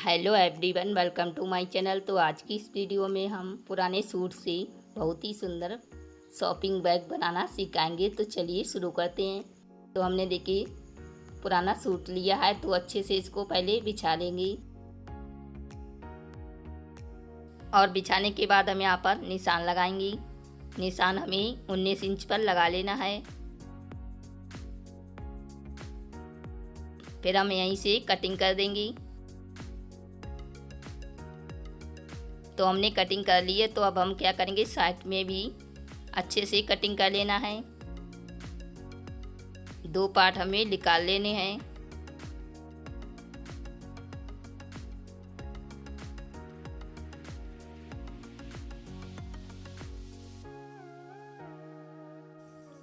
Hello everyone, welcome to my channel. तो आज की इस वीडियो में हम पुराने सूट से बहुत ही सुंदर शॉपिंग बैग बनाना सिखाएंगे। तो चलिए शुरू करते हैं। तो हमने देखिए पुराना सूट लिया है, तो अच्छे से इसको पहले बिछा लेंगे और बिछाने के बाद हम यहाँ पर निशान लगाएंगे। निशान हमें 19 इंच पर लगा लेना है। फिर हम यहीं से कटिंग कर देंगे। तो हमने कटिंग कर ली है। तो अब हम क्या करेंगे, साइड में भी अच्छे से कटिंग कर लेना है। 2 पार्ट हमें निकाल लेने हैं।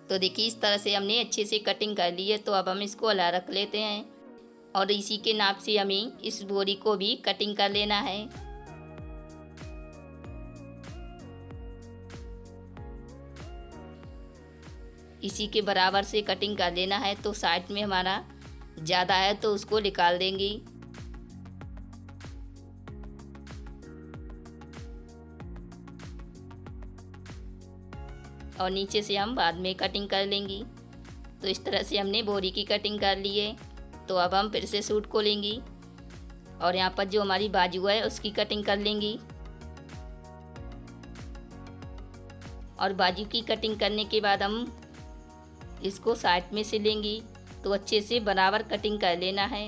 तो देखिए इस तरह से हमने अच्छे से कटिंग कर ली है। तो अब हम इसको अलग रख लेते हैं और इसी के नाप से हमें इस बोरी को भी कटिंग कर लेना है। इसी के बराबर से कटिंग कर लेना है। तो साइड में हमारा ज़्यादा है तो उसको निकाल देंगे और नीचे से हम बाद में कटिंग कर लेंगे। तो इस तरह से हमने बोरी की कटिंग कर ली है। तो अब हम फिर से सूट को लेंगे और यहाँ पर जो हमारी बाजू है उसकी कटिंग कर लेंगी। और बाजू की कटिंग करने के बाद हम इसको साइड में से लेंगी। तो अच्छे से बराबर कटिंग कर लेना है।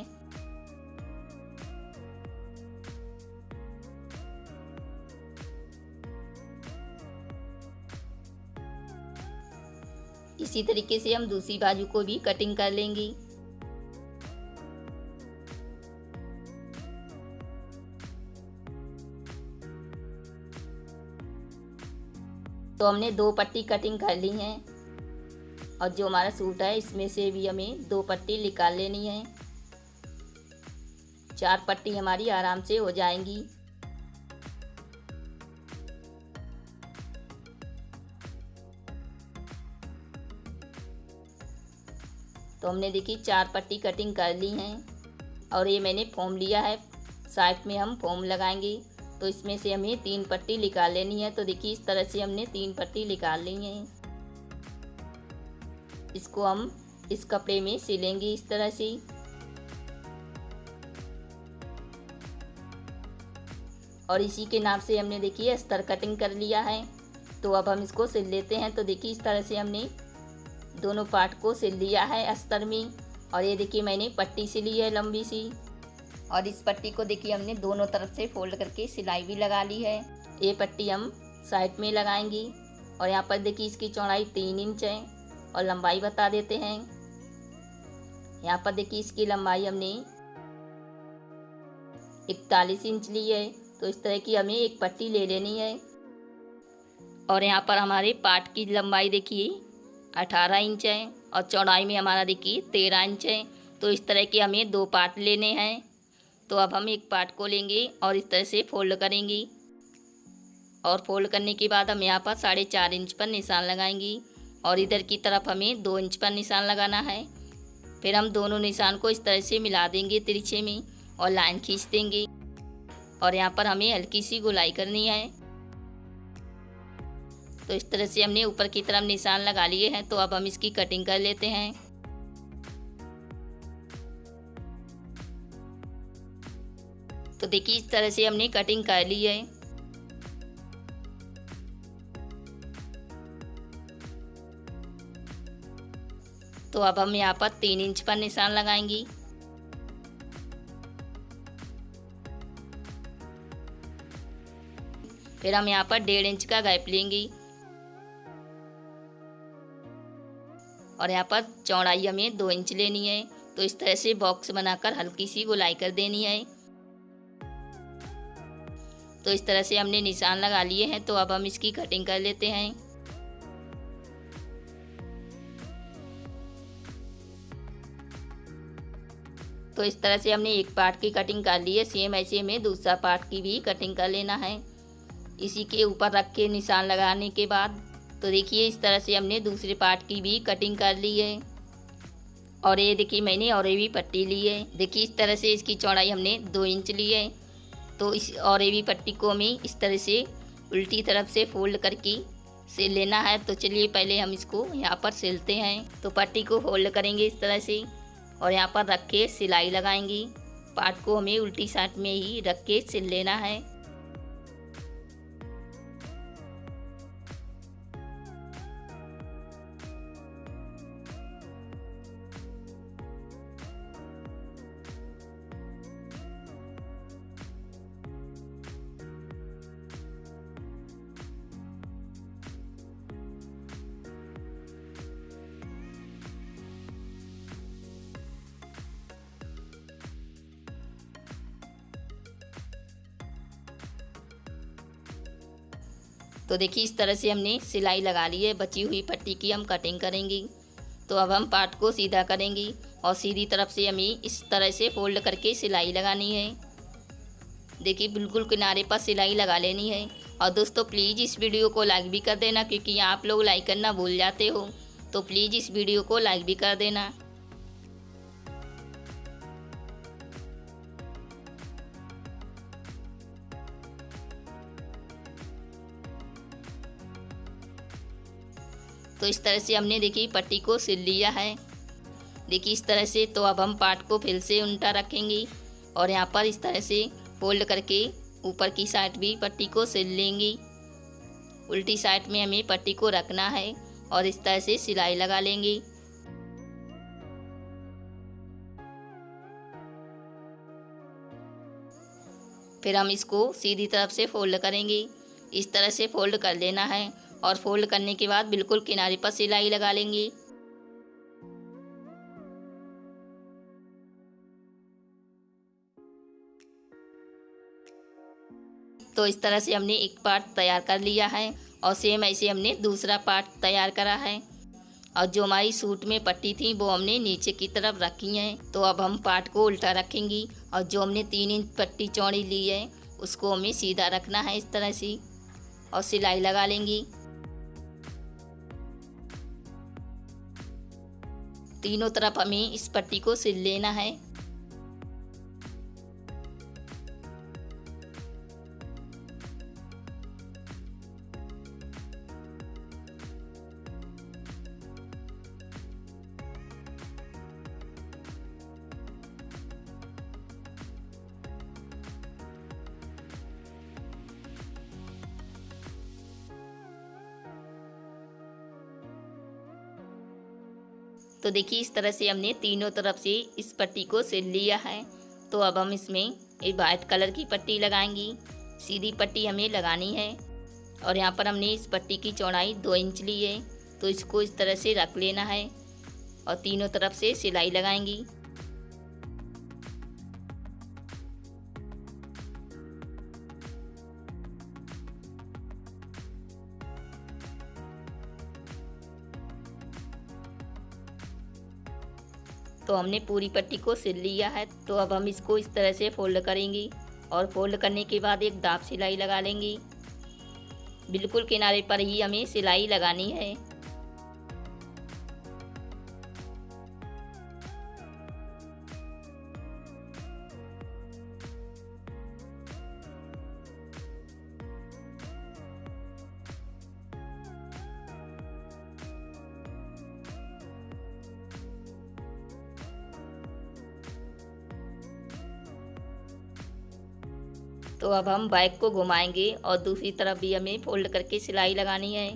इसी तरीके से हम दूसरी बाजू को भी कटिंग कर लेंगी। तो हमने 2 पट्टी कटिंग कर ली हैं और जो हमारा सूट है इसमें से भी हमें 2 पट्टी निकाल लेनी है। 4 पट्टी हमारी आराम से हो जाएंगी। तो हमने देखिए 4 पट्टी कटिंग कर ली हैं और ये मैंने फोम लिया है। साइड में हम फोम लगाएंगे। तो इसमें से हमें 3 पट्टी निकाल लेनी है। तो देखिए इस तरह से हमने 3 पट्टी निकाल ली हैं। इसको हम इस कपड़े में सिलेंगे इस तरह से। और इसी के नाप से हमने देखिए अस्तर कटिंग कर लिया है। तो अब हम इसको सिल लेते हैं। तो देखिए इस तरह से हमने दोनों पार्ट को सिल लिया है अस्तर में। और ये देखिए मैंने पट्टी सिली है लंबी सी। और इस पट्टी को देखिए हमने दोनों तरफ से फोल्ड करके सिलाई भी लगा ली है। ये पट्टी हम साइड में लगाएंगी। और यहाँ पर देखिए इसकी चौड़ाई 3 इंच है और लंबाई बता देते हैं। यहाँ पर देखिए इसकी लंबाई हमने 41 इंच ली है। तो इस तरह की हमें एक पट्टी ले लेनी है। और यहाँ पर हमारे पार्ट की लंबाई देखिए 18 इंच है और चौड़ाई में हमारा देखिए 13 इंच है। तो इस तरह के हमें 2 पार्ट लेने हैं। तो अब हम एक पार्ट को लेंगे और इस तरह से फोल्ड करेंगे। और फोल्ड करने के बाद हम यहाँ पर 4.5 इंच पर निशान लगाएंगी और इधर की तरफ हमें 2 इंच पर निशान लगाना है। फिर हम दोनों निशान को इस तरह से मिला देंगे तिरछे में और लाइन खींच देंगे। और यहाँ पर हमें हल्की सी गोलाई करनी है। तो इस तरह से हमने ऊपर की तरफ निशान लगा लिए हैं। तो अब हम इसकी कटिंग कर लेते हैं। तो देखिए इस तरह से हमने कटिंग कर ली है। तो अब हम यहाँ पर 3 इंच पर निशान लगाएंगी। फिर हम यहाँ पर 1.5 इंच का गैप लेंगी और यहाँ पर चौड़ाई हमें 2 इंच लेनी है। तो इस तरह से बॉक्स बनाकर हल्की सी गोलाई कर देनी है। तो इस तरह से हमने निशान लगा लिए हैं। तो अब हम इसकी कटिंग कर लेते हैं। तो इस तरह से हमने एक पार्ट की कटिंग कर ली है। सेम ऐसे में दूसरा पार्ट की भी कटिंग कर लेना है। इसी के ऊपर रख के निशान लगाने के बाद तो देखिए इस तरह से हमने दूसरे पार्ट की भी कटिंग कर ली है। और ये देखिए मैंने और भी पट्टी ली है। देखिए इस तरह से इसकी चौड़ाई हमने 2 इंच ली है तो इस और ये भी पट्टी को हमें इस तरह से उल्टी तरफ से फोल्ड करके सिल लेना है। तो चलिए पहले हम इसको यहाँ पर सिलते हैं। तो पट्टी को फोल्ड करेंगे इस तरह से और यहाँ पर रख के सिलाई लगाएंगे। पार्ट को हमें उल्टी साइड में ही रख के सिल लेना है। तो देखिए इस तरह से हमने सिलाई लगा ली है। बची हुई पट्टी की हम कटिंग करेंगे। तो अब हम पार्ट को सीधा करेंगे और सीधी तरफ से हमें इस तरह से फोल्ड करके सिलाई लगानी है। देखिए बिल्कुल किनारे पर सिलाई लगा लेनी है। और दोस्तों प्लीज़ इस वीडियो को लाइक भी कर देना, क्योंकि आप लोग लाइक करना भूल जाते हो। तो प्लीज़ इस वीडियो को लाइक भी कर देना। तो इस तरह से हमने देखिए पट्टी को सिल लिया है। देखिए इस तरह से। तो अब हम पार्ट को फिर से उल्टा रखेंगे और यहाँ पर इस तरह से फोल्ड करके ऊपर की साइड भी पट्टी को सिल लेंगे। उल्टी साइड में हमें पट्टी को रखना है और इस तरह से सिलाई लगा लेंगे। फिर हम इसको सीधी तरफ से फोल्ड करेंगे। इस तरह से फोल्ड कर लेना है और फोल्ड करने के बाद बिल्कुल किनारे पर सिलाई लगा लेंगे। तो इस तरह से हमने एक पार्ट तैयार कर लिया है और सेम ऐसे हमने दूसरा पार्ट तैयार करा है। और जो हमारी सूट में पट्टी थी वो हमने नीचे की तरफ रखी है। तो अब हम पार्ट को उल्टा रखेंगे और जो हमने 3 इंच पट्टी चौड़ी ली है उसको हमें सीधा रखना है इस तरह से और सिलाई लगा लेंगी। तीनों तरफ हमें इस पट्टी को सिल लेना है। तो देखिए इस तरह से हमने तीनों तरफ से इस पट्टी को सिल लिया है। तो अब हम इसमें एक वाइट कलर की पट्टी लगाएंगी। सीधी पट्टी हमें लगानी है और यहाँ पर हमने इस पट्टी की चौड़ाई 2 इंच ली है। तो इसको इस तरह से रख लेना है और तीनों तरफ से सिलाई लगाएंगी। तो हमने पूरी पट्टी को सिल लिया है। तो अब हम इसको इस तरह से फोल्ड करेंगे और फोल्ड करने के बाद एक दाब सिलाई लगा लेंगे। बिल्कुल किनारे पर ही हमें सिलाई लगानी है। तो अब हम बैक को घुमाएंगे और दूसरी तरफ भी हमें फोल्ड करके सिलाई लगानी है।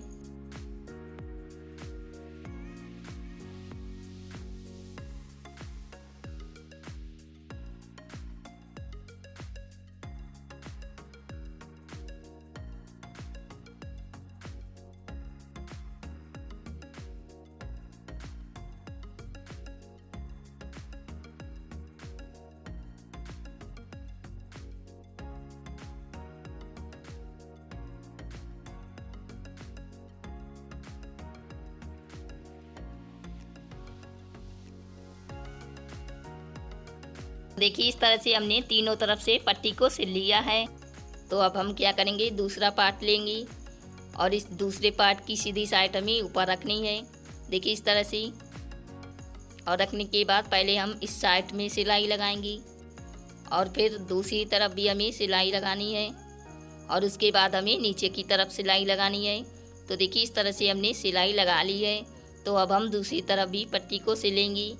देखिए इस तरह से हमने तीनों तरफ से पट्टी को सिल लिया है। तो अब हम क्या करेंगे, दूसरा पार्ट लेंगे और इस दूसरे पार्ट की सीधी साइड हमें ऊपर रखनी है। देखिए इस तरह से। और रखने के बाद पहले हम इस साइड में सिलाई लगाएंगे और फिर दूसरी तरफ भी हमें सिलाई लगानी है और उसके बाद हमें नीचे की तरफ सिलाई लगानी है। तो देखिए इस तरह से हमने सिलाई लगा ली है। तो अब हम दूसरी तरफ भी पट्टी को सिलेंगी।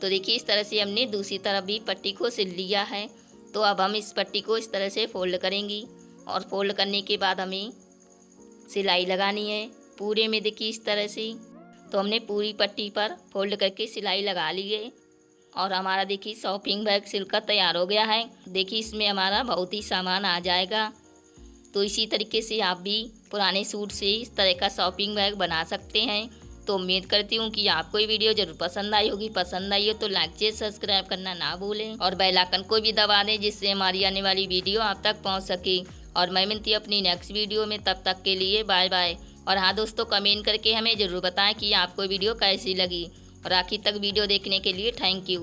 तो देखिए इस तरह से हमने दूसरी तरफ भी पट्टी को सिल लिया है। तो अब हम इस पट्टी को इस तरह से फोल्ड करेंगी और फोल्ड करने के बाद हमें सिलाई लगानी है पूरे में। देखिए इस तरह से तो हमने पूरी पट्टी पर फोल्ड करके सिलाई लगा ली है और हमारा देखिए शॉपिंग बैग सिलकर तैयार हो गया है। देखिए इसमें हमारा बहुत ही सामान आ जाएगा। तो इसी तरीके से आप भी पुराने सूट से इस तरह का शॉपिंग बैग बना सकते हैं। तो उम्मीद करती हूँ कि आपको ये वीडियो ज़रूर पसंद आई होगी। पसंद आई हो तो लाइक शेयर सब्सक्राइब करना ना भूलें और बेल आइकन को भी दबा दें, जिससे हमारी आने वाली वीडियो आप तक पहुँच सके। और मैं मिलती हूँ अपनी नेक्स्ट वीडियो में, तब तक के लिए बाय बाय। और हाँ दोस्तों, कमेंट करके हमें ज़रूर बताएं कि आपको वीडियो कैसी लगी। और आखिर तक वीडियो देखने के लिए थैंक यू।